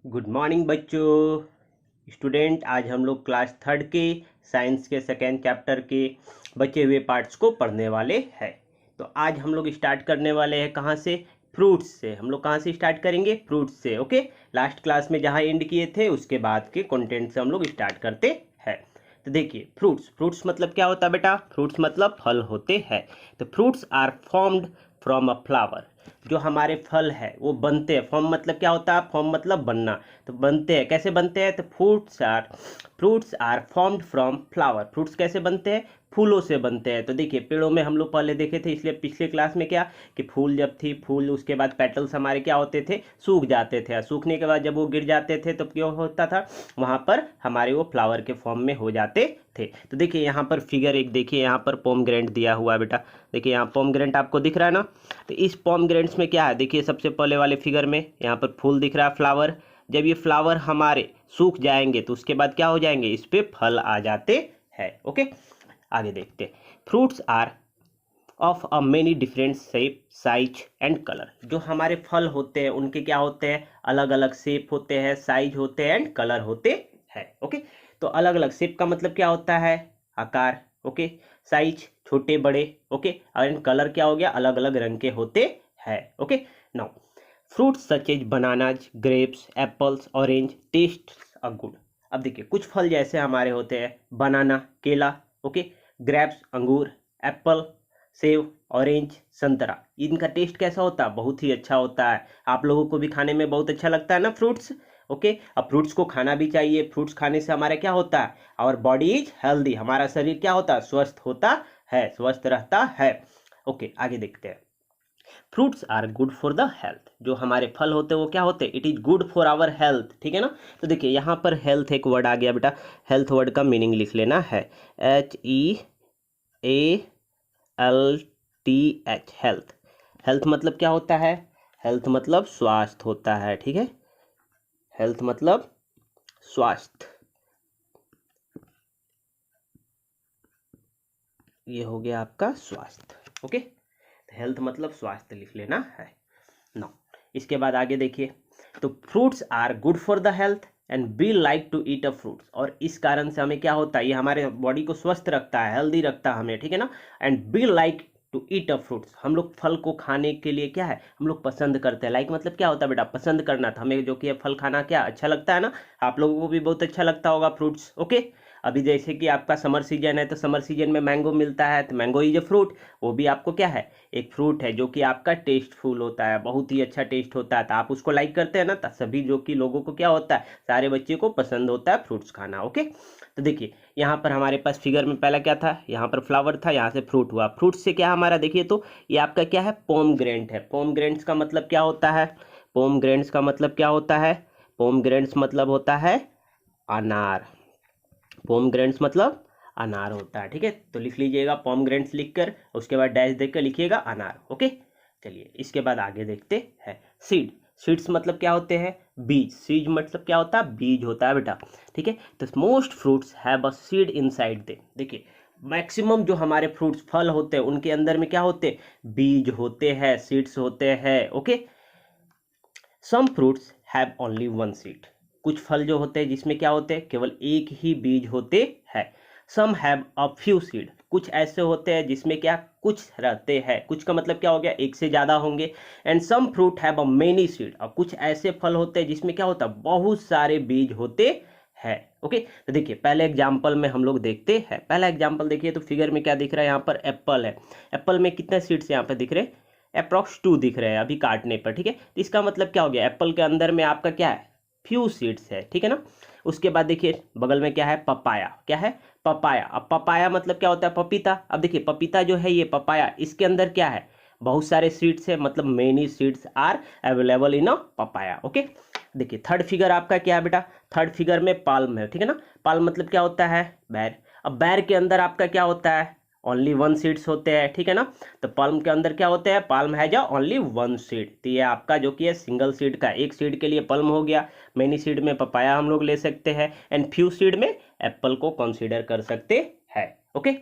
Good morning बच्चों। Student, आज हम लोग क्लास थर्ड के साइंस के सेकेंड चैप्टर के बचे हुए पार्ट्स को पढ़ने वाले हैं। तो आज हम लोग स्टार्ट करने वाले हैं कहाँ से? फ्रूट्स से। हम लोग कहाँ से स्टार्ट करेंगे? फ्रूट्स से। ओके, लास्ट क्लास में जहाँ एंड किए थे उसके बाद के कंटेंट से हम लोग स्टार्ट करते हैं। तो देखिए, फ्रूट्स फ्रूट्स मतलब क्या होता है बेटा? फ्रूट्स मतलब फल होते हैं। तो fruits are formed from a flower. जो हमारे फल है वो बनते हैं। फॉर्म मतलब क्या होता है? फॉर्म मतलब बनना। तो बनते हैं, कैसे बनते हैं? तो fruits are formed from flower. Fruits कैसे बनते हैं? फूलों से बनते हैं। तो देखिए, पेड़ों में हम लोग पहले देखे थे, इसलिए पिछले क्लास में क्या कि फूल जब थी, फूल उसके बाद पेटल्स हमारे क्या होते थे? सूख जाते थे। और सूखने के बाद जब वो गिर जाते थे तो क्या होता था? वहाँ पर हमारे वो फ्लावर के फॉर्म में हो जाते थे। तो देखिए यहाँ पर फिगर एक देखिए, यहाँ पर पोमग्रेनेट दिया हुआ है बेटा। देखिए यहाँ पोमग्रेनेट आपको दिख रहा है ना? तो इस पोमग्रेनेट्स में क्या है? देखिए सबसे पहले वाले फिगर में यहाँ पर फूल दिख रहा है, फ्लावर। जब ये फ्लावर हमारे सूख जाएंगे तो उसके बाद क्या हो जाएंगे? इस पे फल आ जाते हैं। ओके, आगे देखते हैं। Fruits are of a many different shape, size and colour. जो हमारे फल होते हैं उनके क्या होते हैं? अलग अलग शेप होते हैं, साइज होते हैं एंड कलर होते हैं। ओके, तो अलग अलग शेप का मतलब क्या होता है? आकार। ओके, साइज छोटे बड़े। ओके, एंड कलर क्या हो गया? अलग अलग रंग के होते हैं। Okay, now fruits such as bananas, grapes, apples, orange taste a good. अब देखिए, कुछ फल जैसे हमारे होते हैं बनाना केला, ओके, ग्रेप्स अंगूर, एप्पल सेब, ऑरेंज संतरा। इनका टेस्ट कैसा होता है? बहुत ही अच्छा होता है। आप लोगों को भी खाने में बहुत अच्छा लगता है ना फ्रूट्स? ओके, अब फ्रूट्स को खाना भी चाहिए। फ्रूट्स खाने से हमारा क्या होता है? Our body is healthy. हमारा शरीर क्या होता है? स्वस्थ होता है, स्वस्थ रहता है। ओके, आगे देखते हैं। Fruits are good for the health. जो हमारे फल होते हैं वो क्या होते हैं? It is good for our health. ठीक है ना? तो देखिए यहाँ पर हेल्थ एक वर्ड आ गया बेटा। हेल्थ वर्ड का मीनिंग लिख लेना है, HEALTH। हेल्थ। हेल्थ मतलब क्या होता है? हेल्थ मतलब स्वास्थ्य होता है। ठीक है, हेल्थ मतलब स्वास्थ्य। ये हो गया आपका स्वास्थ्य। ओके, हेल्थ मतलब स्वास्थ्य लिख लेना है। नाउ इसके बाद आगे देखिए। तो fruits are good for the health and we like to eat a fruits. और इस कारण से हमें क्या होता है? ये हमारे बॉडी को स्वस्थ रखता है, हेल्दी रखता है हमें। ठीक है ना? And we like to eat a fruits. हम लोग फल को खाने के लिए क्या है? हम लोग पसंद करते हैं। लाइक मतलब क्या होता है बेटा? पसंद करना। था हमें जो कि फल खाना क्या अच्छा लगता है ना? आप लोगों को भी बहुत अच्छा लगता होगा फ्रूट्स। ओके, अभी जैसे कि आपका समर सीजन है तो समर सीजन में मैंगो मिलता है, तो मैंगो इज अ फ्रूट। वो भी आपको क्या है? एक फ्रूट है जो कि आपका टेस्टफुल होता है, बहुत ही अच्छा टेस्ट होता है। तो आप उसको लाइक करते हैं ना? तो सभी जो कि लोगों को क्या होता है? सारे बच्चे को पसंद होता है फ्रूट्स खाना। ओके, तो देखिए यहाँ पर हमारे पास फिगर में पहला क्या था? यहाँ पर फ्लावर था, यहाँ से फ्रूट हुआ। फ्रूट से क्या हमारा देखिए, तो ये आपका क्या है? पोमग्रेनेट है। पोमग्रेनेट्स का मतलब क्या होता है? पोमग्रेनेट्स का मतलब क्या होता है? पोमग्रेनेट्स मतलब होता है अनार। पोमग्रेनेट्स मतलब अनार होता है। ठीक है, तो लिख लीजिएगा पोमग्रेनेट्स लिखकर, उसके बाद डैश देकर लिखिएगा अनार। ओके, चलिए इसके बाद आगे देखते हैं। सीड। सीड्स मतलब क्या होते हैं? बीज। सीड मतलब क्या होता है? बीज होता है बेटा। ठीक है, तो most fruits have a seed inside दे। देखिए मैक्सिमम जो हमारे फ्रूट्स फल होते हैं उनके अंदर में क्या होते हैं? बीज होते हैं, सीड्स होते हैं। Okay, some fruits have only one seed. कुछ फल जो होते हैं जिसमें क्या होते हैं? केवल एक ही बीज होते हैं। Some have a few seed. कुछ ऐसे होते हैं जिसमें क्या कुछ रहते हैं। कुछ का मतलब क्या हो गया? एक से ज़्यादा होंगे। And some fruit have a many seed. और कुछ ऐसे फल होते हैं जिसमें क्या होता है? बहुत सारे बीज होते हैं। ओके, तो देखिए पहले एग्जाम्पल में हम लोग देखते हैं। पहला एग्जाम्पल देखिए, तो फिगर में क्या दिख रहा है? यहाँ पर एप्पल है। एप्पल में कितने सीड्स यहाँ पे दिख रहे हैं? अप्रॉक्स 2 दिख रहे हैं अभी काटने पर। ठीक है, तो इसका मतलब क्या हो गया? एप्पल के अंदर में आपका क्या है? फ्यू सीड्स है। ठीक है ना? उसके बाद देखिए बगल में क्या है? पपाया। क्या है? पपाया। अब पपाया मतलब क्या होता है? पपीता। अब देखिए पपीता जो है ये पपाया, इसके अंदर क्या है? बहुत सारे सीड्स है, मतलब many seeds are available in a papaya. Okay, देखिए थर्ड फिगर आपका क्या है बेटा? थर्ड फिगर में पाल्म है। ठीक है ना? पाल्म मतलब क्या होता है? बैर। अब बैर के अंदर आपका क्या होता है? ओनली वन सीड्स होते हैं। ठीक है ना? तो पाल्म के अंदर क्या होते हैं? Palm has a only one seed. तो ये आपका जो कि है सिंगल सीड का, एक सीड के लिए पाल्म हो गया। मेनी सीड में पपाया हम लोग ले सकते हैं, एंड फ्यू सीड में एप्पल को कंसीडर कर सकते हैं। ओके,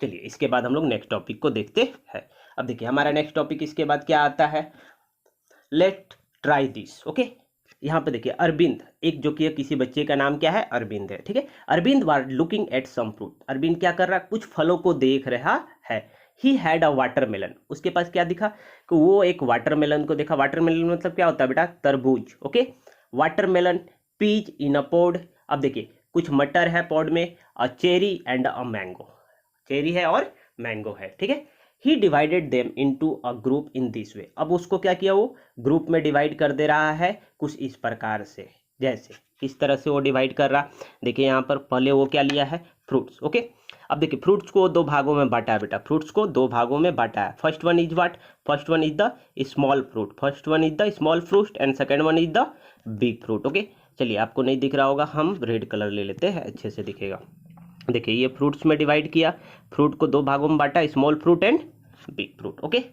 चलिए इसके बाद हम लोग नेक्स्ट टॉपिक को देखते हैं। अब देखिए हमारा नेक्स्ट टॉपिक इसके बाद क्या आता है? Late try this. ओके, यहाँ पे देखिए अरविंद, एक जो कि किसी बच्चे का नाम क्या है, अरविंद है, ठीक है। Arvind was looking at some fruit, Arvind क्या कर रहा है, कुछ फलों को देख रहा है। ही हैड अ वाटरमेलन, उसके पास क्या दिखा कि वो एक वाटरमेलन को देखा। वाटरमेलन मतलब क्या होता है बेटा, तरबूज, okay. Watermelon, peas in a pod, अब देखिए कुछ मटर है पॉड में, a cherry and a mango, cherry है और मैंगो है, ठीक है। He divided them into a group in this way, अब उसको क्या किया, वो ग्रुप में डिवाइड कर दे रहा है कुछ इस प्रकार से, जैसे किस तरह से वो डिवाइड कर रहा, देखिए यहाँ पर पहले वो क्या लिया है, फ्रूट्स, ओके। अब देखिए फ्रूट्स को दो भागों में बांटा है बेटा, फ्रूट्स को दो भागों में बांटा है। First one is what, first one is the small fruit, first one is the small fruit and second one is the big fruit, okay. चलिए आपको नहीं दिख रहा होगा, हम रेड कलर ले लेते हैं, अच्छे से दिखेगा। देखिए ये फ्रूट्स में डिवाइड किया, फ्रूट को दो भागों में बांटा, small fruit and big fruit, okay.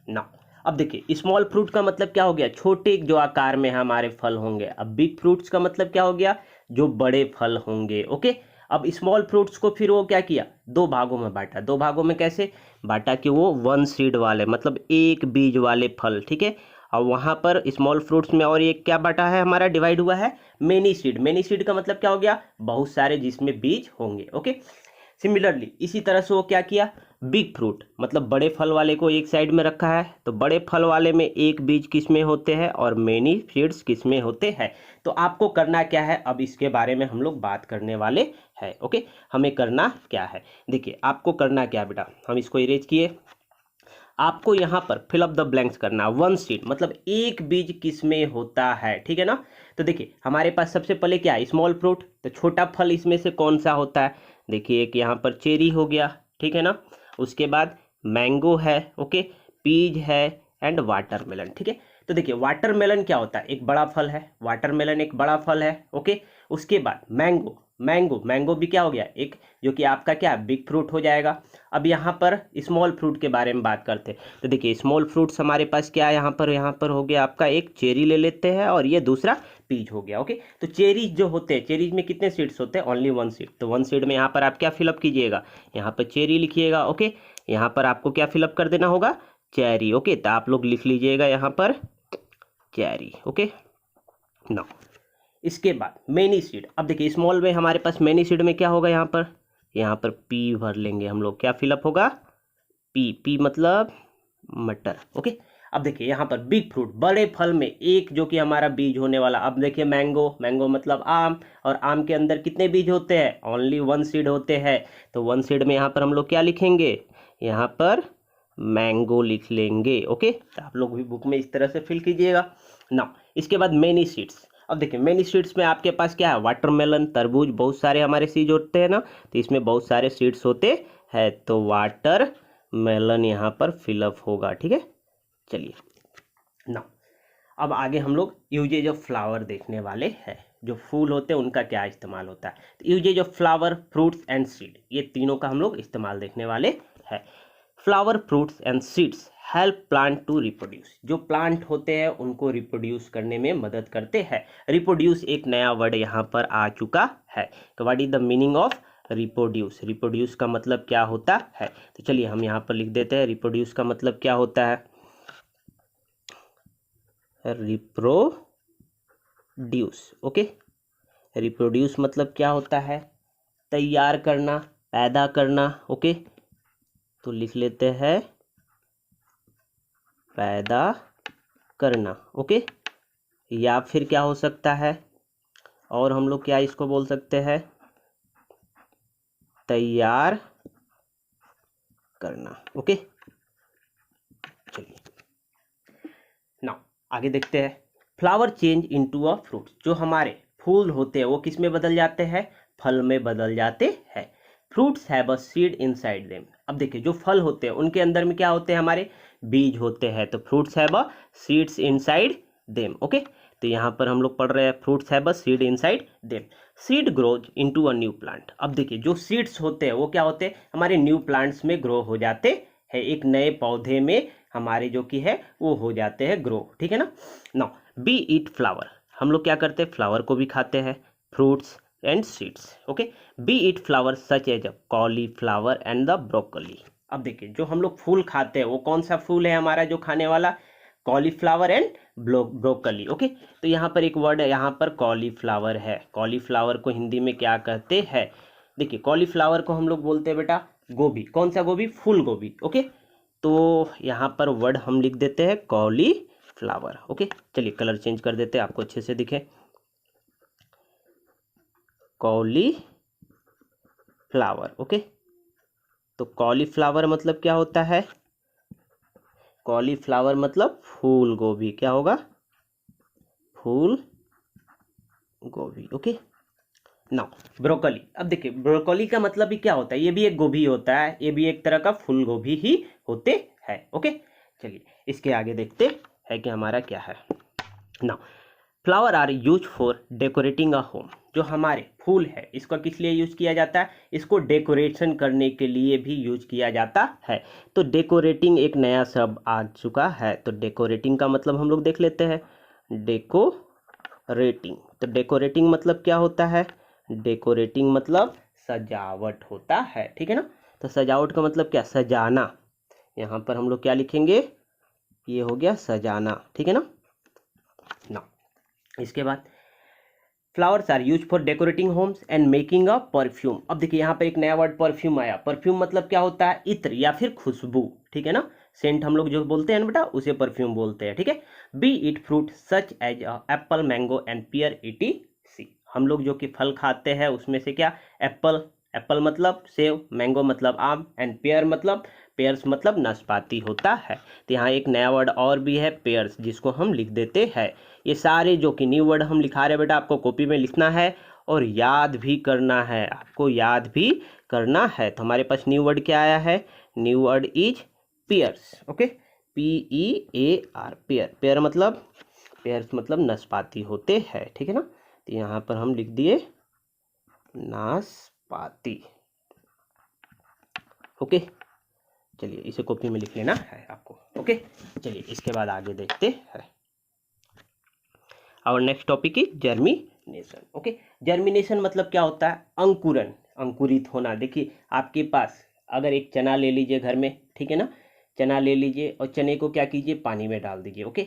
Now अब देखिए स्मॉल फ्रूट का मतलब क्या हो गया, छोटे जो आकार में हमारे फल होंगे। अब बिग फ्रूट्स का मतलब क्या हो गया, जो बड़े फल होंगे, ओके। अब स्मॉल फ्रूट्स को फिर वो क्या किया, दो भागों में बांटा। दो भागों में कैसे बांटा कि वो वन सीड वाले, मतलब एक बीज वाले फल, ठीक है। और वहाँ पर स्मॉल फ्रूट्स में और एक क्या बांटा है हमारा, डिवाइड हुआ है मेनी सीड। मेनी सीड का मतलब क्या हो गया, बहुत सारे जिसमें बीज होंगे, ओके। सिमिलरली इसी तरह से वो क्या किया, बिग फ्रूट मतलब बड़े फल वाले को एक साइड में रखा है, तो बड़े फल वाले में एक बीज किस में होते हैं और मेनी सीड्स किस में होते हैं। तो आपको करना क्या है, अब इसके बारे में हम लोग बात करने वाले हैं, ओके। हमें करना क्या है, देखिए आपको करना क्या बेटा, हम इसको इरेज किए। आपको यहाँ पर फिल अप द ब्लैंक्स करना, वन सीड मतलब एक बीज किस में होता है, ठीक है ना। तो देखिए हमारे पास सबसे पहले क्या है, स्मॉल फ्रूट, तो छोटा फल इसमें से कौन सा होता है, देखिए एक यहाँ पर चेरी हो गया, ठीक है ना। उसके बाद मैंगो है, ओके, पीज है एंड वाटरमेलन, ठीक है। तो देखिए वाटरमेलन क्या होता है, एक बड़ा फल है, वाटरमेलन एक बड़ा फल है, ओके। उसके बाद मैंगो, मैंगो भी क्या हो गया, एक जो कि आपका क्या बिग फ्रूट हो जाएगा। अब यहाँ पर स्मॉल फ्रूट के बारे में बात करते हैं, तो देखिए स्मॉल फ्रूट्स हमारे पास क्या है, यहाँ पर हो गया आपका एक चेरी ले लेते हैं और ये दूसरा पीच हो गया, ओके। तो चेरीज जो होते हैं, चेरीज में कितने सीड्स होते हैं, ओनली वन सीड, तो वन सीड में यहाँ पर आप क्या फिलअप कीजिएगा, यहाँ पर चेरी लिखिएगा, ओके। यहाँ पर आपको क्या फिलअप कर देना होगा, चेरी, ओके। तो आप लोग लिख लीजिएगा यहाँ पर चेरी, ओके। नाउ इसके बाद मेनी सीड, अब देखिए स्मॉल में हमारे पास मेनी सीड में क्या होगा, यहाँ पर पी भर लेंगे हम लोग, क्या फिलअप होगा, पी मतलब मटर, ओके। अब देखिए यहाँ पर बिग फ्रूट, बड़े फल में एक जो कि हमारा बीज होने वाला, अब देखिए मैंगो मतलब आम, और आम के अंदर कितने बीज होते हैं, ओनली वन सीड होते हैं। तो वन सीड में यहाँ पर हम लोग क्या लिखेंगे, यहाँ पर मैंगो लिख लेंगे, ओके। तो आप लोग भी बुक में इस तरह से फिल कीजिएगा ना। इसके बाद मेनी सीड्स, अब देखिए मेनी सीड्स में आपके पास क्या है, वाटरमेलन, तरबूज, बहुत सारे हमारे सीड होते हैं ना, तो इसमें बहुत सारे सीड्स होते हैं, तो वाटर मेलन यहाँ पर फिलअप होगा, ठीक है। चलिए ना अब आगे हम लोग यूजेज ऑफ फ्लावर देखने वाले हैं, जो फूल होते हैं उनका क्या इस्तेमाल होता है। तो uses of flower, fruits and seed, ये तीनों का हम लोग इस्तेमाल देखने वाले हैं। Flower, fruits and seeds help plant to reproduce, जो प्लांट होते हैं उनको रिप्रोड्यूस करने में मदद करते हैं। रिप्रोड्यूस एक नया वर्ड यहाँ पर आ चुका है, तो what is the meaning of reproduce, reproduce का मतलब क्या होता है। तो चलिए हम यहाँ पर लिख देते हैं, रिप्रोड्यूस का मतलब क्या होता है, रिप्रोड्यूस, ओके। रिप्रोड्यूस मतलब क्या होता है, तैयार करना, पैदा करना, ओके। तो लिख लेते हैं पैदा करना, ओके। या फिर क्या हो सकता है, और हम लोग क्या इसको बोल सकते हैं, तैयार करना, ओके। चलिए नाउ आगे देखते हैं। Flower change into a fruit, जो हमारे फूल होते हैं वो किस में बदल जाते हैं, फल में बदल जाते हैं। Fruits have a seed inside them, अब देखिए जो फल होते हैं उनके अंदर में क्या होते हैं, हमारे बीज होते हैं, तो fruits have a seeds inside them, okay. तो यहाँ पर हम लोग पढ़ रहे हैं fruits have a seed inside them, seed grows into a new plant. अब देखिए जो सीड्स होते हैं वो क्या होते हैं, हमारे न्यू प्लांट्स में ग्रो हो जाते हैं, एक नए पौधे में हमारे जो कि है वो हो जाते हैं ग्रो, ठीक है ना। नाउ बी ईट फ्लावर, हम लोग क्या करते हैं, फ्लावर को भी खाते हैं, fruits and seeds, okay. We eat flower such as cauliflower and the broccoli, अब देखिए जो हम लोग फूल खाते हैं वो कौन सा फूल है हमारा जो खाने वाला, कॉलीफ्लावर एंड ब्रोकली। ओके, तो यहाँ पर एक वर्ड है, यहाँ पर कॉलीफ्लावर है। कॉलीफ्लावर को हिंदी में क्या कहते हैं? देखिए, कॉलीफ्लावर को हम लोग बोलते हैं बेटा गोभी। कौन सा गोभी? फूल गोभी। ओके, तो यहाँ पर वर्ड हम लिख देते हैं कॉलीफ्लावर। ओके, चलिए कलर चेंज कर देते हैं, आपको अच्छे से दिखे। कॉलीफ्लावर। ओके, तो कॉलीफ्लावर मतलब क्या होता है? कॉलीफ्लावर मतलब फूल गोभी। क्या होगा? फूल गोभी। Okay, now broccoli. अब देखिए, ब्रोकली का मतलब भी क्या होता है? ये भी एक गोभी होता है, ये भी एक तरह का फूल गोभी ही होते हैं। ओके, चलिए इसके आगे देखते हैं कि हमारा क्या है। Now flower are use for decorating a home. जो हमारे फूल है, इसका किस लिए यूज किया जाता है? इसको डेकोरेशन करने के लिए भी यूज किया जाता है। तो डेकोरेटिंग एक नया शब्द आ चुका है। तो डेकोरेटिंग का मतलब हम लोग देख लेते हैं। डेकोरेटिंग, तो डेकोरेटिंग मतलब क्या होता है? डेकोरेटिंग मतलब सजावट होता है, ठीक है ना। तो सजावट का मतलब क्या? सजाना। यहाँ पर हम लोग क्या लिखेंगे? ये हो गया सजाना, ठीक है ना। इसके बाद flowers are use for decorating homes and making a perfume. अब देखिए, यहाँ पर एक नया वर्ड परफ्यूम आया। परफ्यूम मतलब क्या होता है? इत्र या फिर खुशबू, ठीक है ना। सेंट हम लोग जो बोलते हैं ना बेटा, उसे परफ्यूम बोलते हैं, ठीक है। We eat fruit such as apple, mango and pear ETC। हम लोग जो कि फल खाते हैं उसमें से क्या? एप्पल, एप्पल मतलब सेब, मैंगो मतलब आम, एंड पेयर मतलब, पेयर्स मतलब नाशपाती होता है। तो यहाँ एक नया वर्ड और भी है पेयर्स, जिसको हम लिख देते हैं। ये सारे जो कि न्यू वर्ड हम लिखा रहे हैं बेटा, आपको कॉपी में लिखना है और याद भी करना है, आपको याद भी करना है। तो हमारे पास न्यू वर्ड क्या आया है? New word is pairs. Okay, PEAR, pair. Pair मतलब, पेयर्स मतलब नाशपाती होते हैं, ठीक है ना। तो यहाँ पर हम लिख दिए नाशपाती। ओके, चलिए इसे कॉपी में लिख लेना है आपको। ओके, चलिए इसके बाद आगे देखते हैं। और next topic is germination. Okay, germination मतलब क्या होता है? अंकुरन, अंकुरित होना। देखिए, आपके पास अगर एक चना ले लीजिए घर में, ठीक है ना। चना ले लीजिए और चने को क्या कीजिए? पानी में डाल दीजिए। ओके,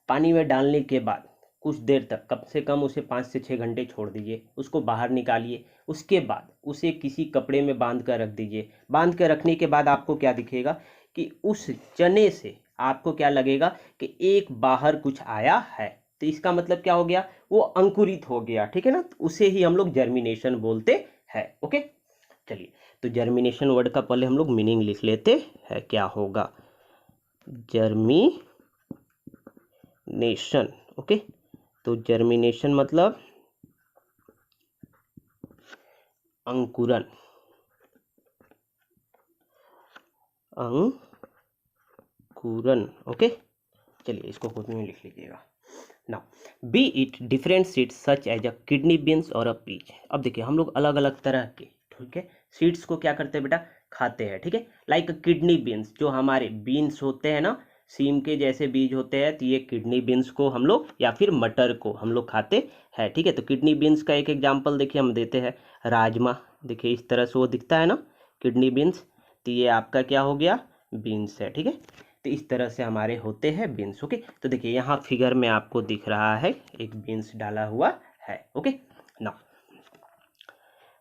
पानी में डालने के बाद कुछ देर तक, कम से कम उसे 5 से 6 घंटे छोड़ दीजिए। उसको बाहर निकालिए। उसके बाद उसे किसी कपड़े में बांध कर रख दीजिए। बांध कर रखने के बाद आपको क्या दिखेगा कि उस चने से आपको क्या लगेगा कि एक बाहर कुछ आया है। तो इसका मतलब क्या हो गया? वो अंकुरित हो गया, ठीक है ना। तो उसे ही हम लोग जर्मिनेशन बोलते हैं। ओके, चलिए तो जर्मिनेशन वर्ड का पहले हम लोग मीनिंग लिख लेते हैं, क्या होगा जर्मिनेशन। ओके, तो जर्मिनेशन मतलब अंकुरन, अंकुरन। ओके, चलिए इसको कॉपी में लिख लीजिएगा। Now we eat different seeds such as a kidney beans और अ पीच। अब देखिए, हम लोग अलग अलग तरह के, ठीक है, सीड्स को क्या करते हैं बेटा? खाते हैं, ठीक है। लाइक किडनी बीन्स, जो हमारे बीन्स होते हैं ना, सीम के जैसे बीज होते हैं, तो ये किडनी बीन्स को हम लोग, या फिर मटर को हम लोग खाते हैं, ठीक है। तो किडनी बीन्स का एक एग्जाम्पल देखिए हम देते हैं, राजमा। देखिए इस तरह से वो दिखता है ना, किडनी बीन्स। तो ये आपका क्या हो गया? बीन्स है, ठीक है। तो इस तरह से हमारे होते हैं बीन्स। ओके, तो देखिए यहाँ फिगर में आपको दिख रहा है एक बीन्स डाला हुआ है। Okay, now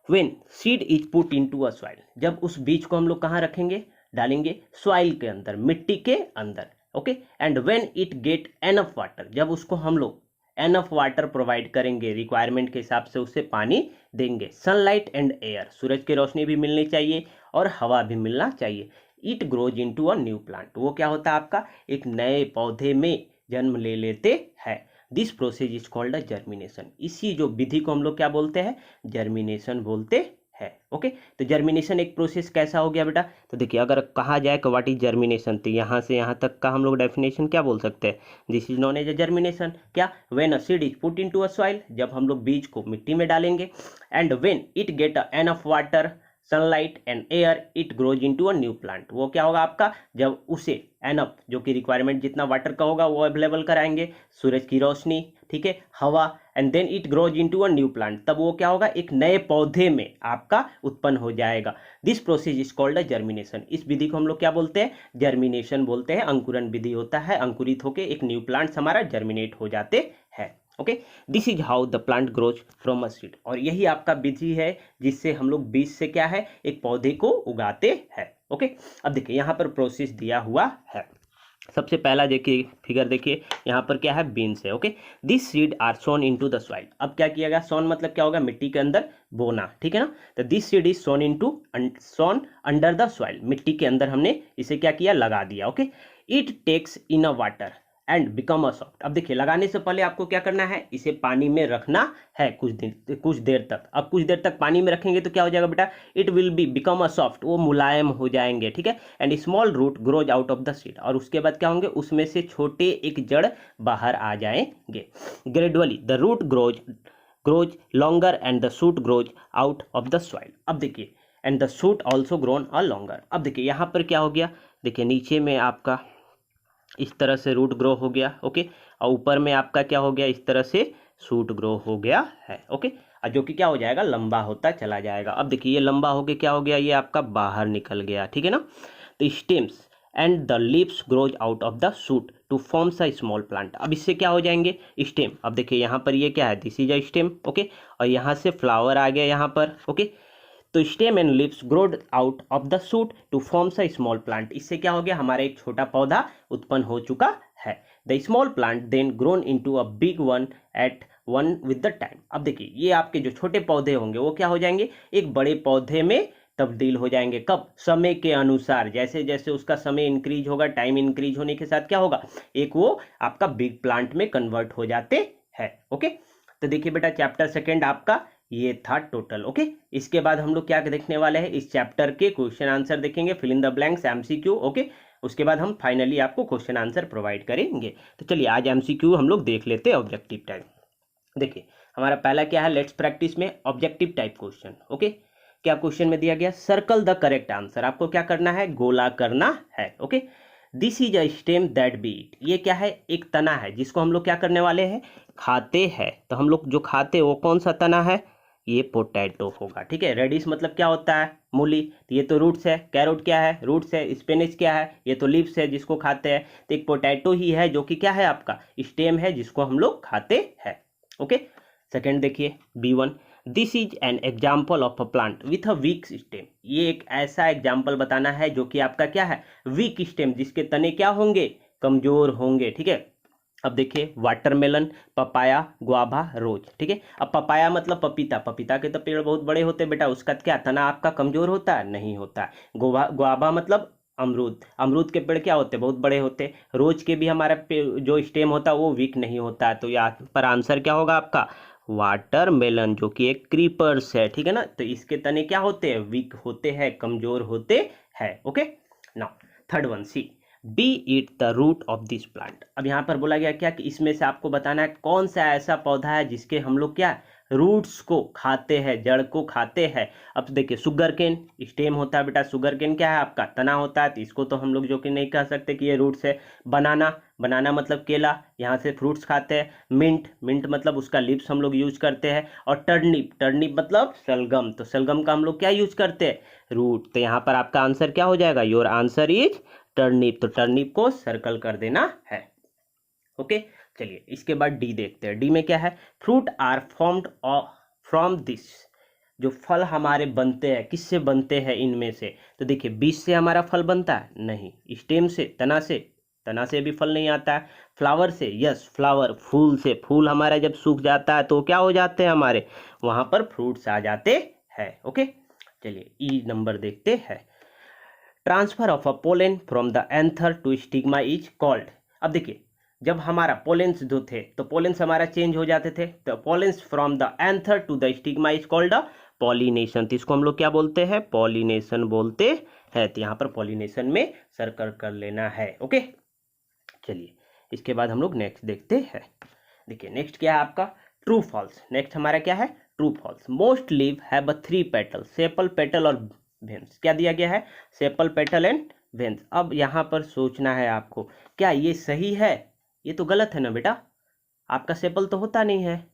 when seed is put into a soil, जब उस बीज को हम लोग कहाँ रखेंगे? डालेंगे सॉइल के अंदर, मिट्टी के अंदर। Okay, and when it get enough water, जब उसको हम लोग एनफ वाटर प्रोवाइड करेंगे, रिक्वायरमेंट के हिसाब से उसे पानी देंगे, सनलाइट एंड एयर, सूरज की रोशनी भी मिलनी चाहिए और हवा भी मिलना चाहिए, it grows into a new plant, वो क्या होता है आपका? एक नए पौधे में जन्म ले लेते हैं। This process is called a germination. इसी जो विधि को हम लोग क्या बोलते हैं? जर्मिनेशन बोलते हैं। ओके, तो जर्मिनेशन एक प्रोसेस कैसा हो गया बेटा? तो देखिए, अगर कहा जाए कि व्हाट इज जर्मिनेशन, तो यहाँ से यहाँ तक का हम लोग डेफिनेशन क्या बोल सकते हैं? This is known as a germination. क्या? When a seed is put into a soil, जब हम लोग बीज को मिट्टी में डालेंगे, and when it get enough water, sunlight and air it grows into a new plant. वो क्या होगा आपका, जब उसे एनफ जो कि रिक्वायरमेंट जितना वाटर का होगा वो अवेलेबल कराएंगे, सूरज की रोशनी, ठीक है, हवा, and then it grows into a new plant, तब वो क्या होगा, एक नए पौधे में आपका उत्पन्न हो जाएगा। This process is called a germination. इस विधि को हम लोग क्या बोलते हैं, जर्मिनेशन बोलते हैं। अंकुरन विधि होता है, अंकुरित होकर एक न्यू प्लांट्स हमारा जर्मिनेट हो जाते हैं। Okay, this is how the plant grows from a seed. और यही आपका विधि है जिससे हम लोग बीज से क्या है, एक पौधे को उगाते हैं। ओके, अब देखिए यहाँ पर प्रोसेस दिया हुआ है। सबसे पहला देखिए फिगर, देखिए यहाँ पर क्या है, बीन्स है। Okay, this seed are sown into the soil. अब क्या किया गया, सोन मतलब क्या होगा, मिट्टी के अंदर बोना, ठीक है ना। तो this seed is sown under the soil, मिट्टी के अंदर हमने इसे क्या किया, लगा दिया। Okay, it takes in a water and become a soft. अब देखिए लगाने से पहले आपको क्या करना है, इसे पानी में रखना है कुछ देर तक। अब कुछ देर तक पानी में रखेंगे तो क्या हो जाएगा बेटा, it will be become a soft, वो मुलायम हो जाएंगे, ठीक है। And small root grows out of the seed, और उसके बाद क्या होंगे, उसमें से छोटे एक जड़ बाहर आ जाएंगे। Gradually the root grows longer and the shoot grows out of the soil. अब देखिए, and the shoot also grown a longer. अब देखिए यहाँ पर क्या हो गया, देखिए नीचे में आपका इस तरह से रूट ग्रो हो गया। ओके, और ऊपर में आपका क्या हो गया, इस तरह से शूट ग्रो हो गया है। ओके, और जो कि क्या हो जाएगा, लंबा होता चला जाएगा। अब देखिए ये लंबा हो गया, क्या हो गया, ये आपका बाहर निकल गया, ठीक है ना। तो stems and the leaves grows out of the shoot to forms a small plant. अब इससे क्या हो जाएंगे, स्टेम। अब देखिए यहाँ पर ये क्या है, this is a stem. Okay, और यहाँ से फ्लावर आ गया यहाँ पर। ओके, तो stem and leaves grow out of the shoot to forms a small plant. इससे क्या हो गया, हमारा एक छोटा पौधा उत्पन्न हो चुका है। The small plant then grown into a big one at one with the time. अब देखिए ये आपके जो छोटे पौधे होंगे वो क्या हो जाएंगे, एक बड़े पौधे में तब्दील हो जाएंगे। कब, समय के अनुसार, जैसे जैसे उसका समय इंक्रीज होगा, टाइम इंक्रीज होने के साथ क्या होगा, एक वो आपका बिग प्लांट में कन्वर्ट हो जाते हैं। ओके, तो देखिए बेटा चैप्टर सेकेंड आपका ये था टोटल। ओके, इसके बाद हम लोग क्या देखने वाले हैं, इस चैप्टर के क्वेश्चन आंसर देखेंगे, fill in the blanks, MCQ. Okay, उसके बाद हम फाइनली आपको क्वेश्चन आंसर प्रोवाइड करेंगे। तो चलिए आज एमसीक्यू हम लोग देख लेते हैं ऑब्जेक्टिव टाइप। देखिए हमारा पहला क्या है, लेट्स प्रैक्टिस में ऑब्जेक्टिव टाइप क्वेश्चन। ओके, क्या क्वेश्चन में दिया गया, सर्कल द करेक्ट आंसर। आपको क्या करना है, गोला करना है। Okay, this is a stem that beet. ये क्या है, एक तना है जिसको हम लोग क्या करने वाले हैं, खाते हैं। तो हम लोग जो खाते हैं वो कौन सा तना है, ये पोटैटो होगा, ठीक है। रेडिश मतलब क्या होता है, मूली, तो ये तो रूट्स है। कैरोट क्या है, रूट्स है। स्पिनच क्या है, ये तो लीव्स है जिसको खाते हैं। तो एक पोटैटो ही है जो कि क्या है, आपका स्टेम है जिसको हम लोग खाते हैं। ओके, सेकंड देखिए B1, this is an example of a plant with a week stem. ये एक ऐसा एग्जाम्पल बताना है जो कि आपका क्या है, वीक स्टेम, जिसके तने क्या होंगे, कमजोर होंगे, ठीक है। अब देखिए वाटरमेलन, पपाया, गुआभा, रोज, ठीक है। अब पपाया मतलब पपीता, पपीता के तो पेड़ बहुत बड़े होते हैं बेटा, उसका क्या तना आपका कमजोर होता है, नहीं होता है। गुआभा मतलब अमरूद, अमरूद के पेड़ क्या होते हैं, बहुत बड़े होते हैं। रोज के भी हमारा जो स्टेम होता है वो वीक नहीं होता है। तो यहाँ पर आंसर क्या होगा आपका, वाटरमेलन, जो कि एक क्रीपर्स है, ठीक है ना। तो इसके तने क्या होते हैं, वीक होते हैं, कमजोर होते हैं। Okay, now third one C, we eat the root of this plant. अब यहाँ पर बोला गया क्या कि इसमें से आपको बताना है कौन सा ऐसा पौधा है जिसके हम लोग क्या रूट्स को खाते हैं, जड़ को खाते हैं। अब देखिए शुगर केन स्टेम होता है बेटा, शुगर केन क्या है आपका तना होता है, तो इसको तो हम लोग जो कि नहीं कह सकते कि ये रूट्स है। बनाना, बनाना मतलब केला, यहाँ से फ्रूट्स खाते हैं। मिंट, मिंट मतलब उसका लिप्स हम लोग यूज करते हैं। और टर्निप, टर्निप मतलब सलगम, तो सलगम का हम लोग क्या यूज करते हैं, रूट। तो यहाँ पर आपका आंसर क्या हो जाएगा, योर आंसर इज टर्निप। तो टर्निप को सर्कल कर देना है। ओके, चलिए इसके बाद डी देखते हैं। डी में क्या है, fruit are formed from this. जो फल हमारे बनते हैं, किससे बनते हैं इनमें से, तो देखिए बीज से हमारा फल बनता है, नहीं। स्टेम से, तना से, तना से भी फल नहीं आता है। फ्लावर से, यस फ्लावर, फूल से, फूल हमारा जब सूख जाता है तो क्या हो जाते हैं हमारे, वहां पर फ्रूट्स आ जाते हैं। ओके, चलिए ई नंबर देखते हैं। Transfer of a pollen from the anther to stigma is called. अब देखिए जब हमारा पोलेंस जो थे तो पोलेंस हमारा चेंज हो जाते थे, तो pollens from the anther to the stigma is called a pollination. तो इसको हम लोग क्या बोलते हैं, पॉलिनेशन बोलते हैं। तो यहाँ पर पॉलिनेशन में सर्कल कर लेना है। ओके, चलिए इसके बाद हम लोग नेक्स्ट देखते हैं। देखिए नेक्स्ट क्या है आपका, ट्रू फॉल्स। नेक्स्ट हमारा क्या है, true false. Most leave have a 3 petal, sepal, petal और वेन्स। क्या दिया गया है? Sepal, petal and veins. अब यहाँ पर सोचना है आपको, क्या ये सही है? ये तो गलत है ना बेटा, आपका सेपल तो होता नहीं है,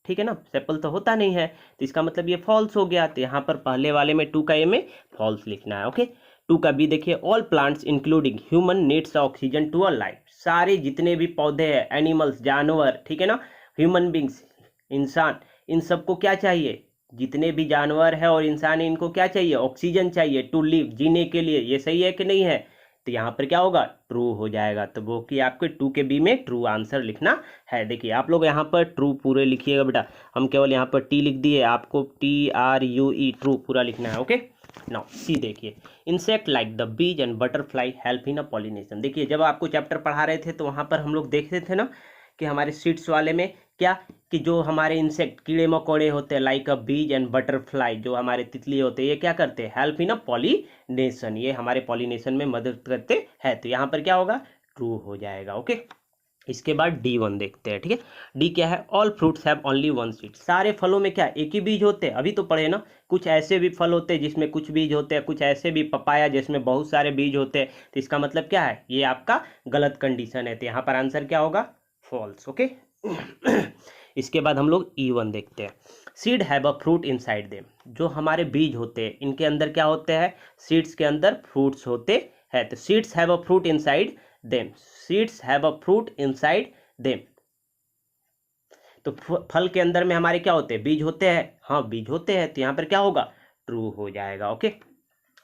ठीक है ना, सेपल तो होता नहीं है, तो इसका मतलब ये फॉल्स हो गया। तो यहाँ पर पहले वाले में 2 का ए में फॉल्स लिखना है। ओके, 2 का बी देखिए, all plants including human needs oxygen to a life. सारे जितने भी पौधे हैं, एनिमल्स, जानवर, ठीक है ना, ह्यूमन बींग्स, इंसान, इन सबको क्या चाहिए? जितने भी जानवर है और इंसान है, इनको क्या चाहिए? ऑक्सीजन चाहिए टू लिव, जीने के लिए। ये सही है कि नहीं है? तो यहाँ पर क्या होगा? ट्रू हो जाएगा। तो वो कि आपके 2 के बी में ट्रू आंसर लिखना है। देखिए आप लोग यहाँ पर ट्रू पूरे लिखिएगा बेटा, हम केवल यहाँ पर टी लिख दिए, आपको TRUE ट्रू पूरा लिखना है। ओके, नाउ सी देखिए, insect like the bees and butterfly help in a pollination. देखिए जब आपको चैप्टर पढ़ा रहे थे तो वहाँ पर हम लोग देखते थे ना कि हमारे सीड्स वाले में क्या, कि जो हमारे इंसेक्ट, कीड़े मकोड़े होते हैं, लाइक अ बीज एंड बटरफ्लाई, जो हमारे तितली होते हैं, ये क्या करते हैं? हेल्प इन अ पॉलिनेशन, ये हमारे पॉलिनेशन में मदद करते हैं। तो यहाँ पर क्या होगा? ट्रू हो जाएगा। ओके, इसके बाद D1 देखते हैं। ठीक है, डी क्या है? All fruits have only 1 seed. सारे फलों में क्या एक ही बीज होते हैं? अभी तो पढ़े ना, कुछ ऐसे भी फल होते हैं जिसमें कुछ बीज होते हैं, कुछ ऐसे भी, पपाया जिसमें बहुत सारे बीज होते हैं। तो इसका मतलब क्या है? ये आपका गलत कंडीशन है। तो यहाँ पर आंसर क्या होगा? फॉल्स। ओके, इसके बाद हम लोग E1 देखते हैं। Seed have a fruit inside them. जो हमारे बीज होते हैं, इनके अंदर क्या होते हैं? सीड्स के अंदर फ्रूट्स होते हैं। तो seeds have a fruit inside them, seeds have a fruit inside them. तो फल के अंदर में हमारे क्या होते हैं? बीज होते हैं। हाँ, बीज होते हैं। तो यहाँ पर क्या होगा? ट्रू हो जाएगा। ओके,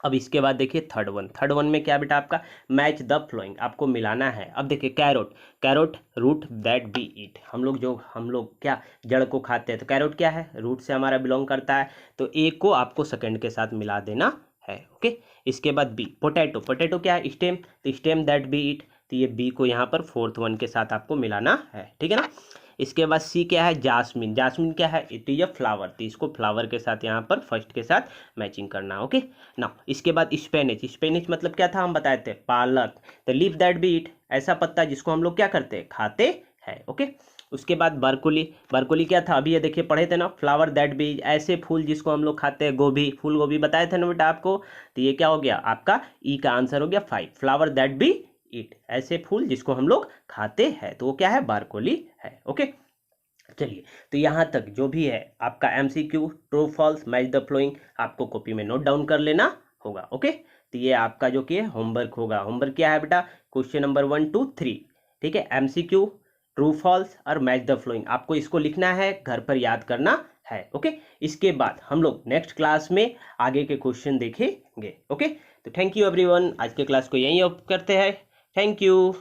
अब इसके बाद देखिए थर्ड वन में क्या बेटा? आपका मैच द फ्लोइंग, आपको मिलाना है। अब देखिए carrot, carrot root that be eat. हम लोग क्या जड़ को खाते हैं, तो कैरोट क्या है? रूट से हमारा बिलोंग करता है। तो ए को आपको सेकंड के साथ मिला देना है। ओके, इसके बाद बी, पोटैटो, पोटैटो क्या है? स्टेम, तो स्टेम दैट बी ईट। तो ये बी को यहाँ पर 4th वन के साथ आपको मिलाना है, ठीक है ना। इसके बाद सी क्या है? जास्मिन, जास्मिन क्या है? It is a flower. तो इसको फ्लावर के साथ यहाँ पर फर्स्ट के साथ मैचिंग करना। ओके ना, इसके बाद स्पेनिच, स्पेनिच मतलब क्या था? हम बताए थे पालक। तो लीव दैट बी ईट, ऐसा पत्ता जिसको हम लोग क्या करते हैं? खाते हैं। ओके, उसके बाद बरकोली, बरकोली क्या था? अभी ये देखिए पढ़े थे ना, फ्लावर दैट बी, ऐसे फूल जिसको हम लोग खाते हैं। गोभी, फूल गोभी बताए थे ना बेटा आपको। तो ये क्या हो गया? आपका ई का आंसर हो गया 5, फ्लावर दैट बी ईट, ऐसे फूल जिसको हम लोग खाते हैं। तो वो क्या है? बारकोली है। ओके, चलिए, तो यहाँ तक जो भी है आपका MCQ, true false, match the flowing, आपको कॉपी में नोट डाउन कर लेना होगा। ओके, तो ये आपका जो कि है होमवर्क होगा। होमवर्क क्या है बेटा? क्वेश्चन नंबर 1 2 3, ठीक है, MCQ, ट्रू फॉल्स और मैच द फ्लोइंग, आपको इसको लिखना है, घर पर याद करना है। ओके, इसके बाद हम लोग नेक्स्ट क्लास में आगे के क्वेश्चन देखेंगे। ओके, तो थैंक यू एवरीवन, आज के क्लास को यहीं ऑफ करते हैं। Thank you.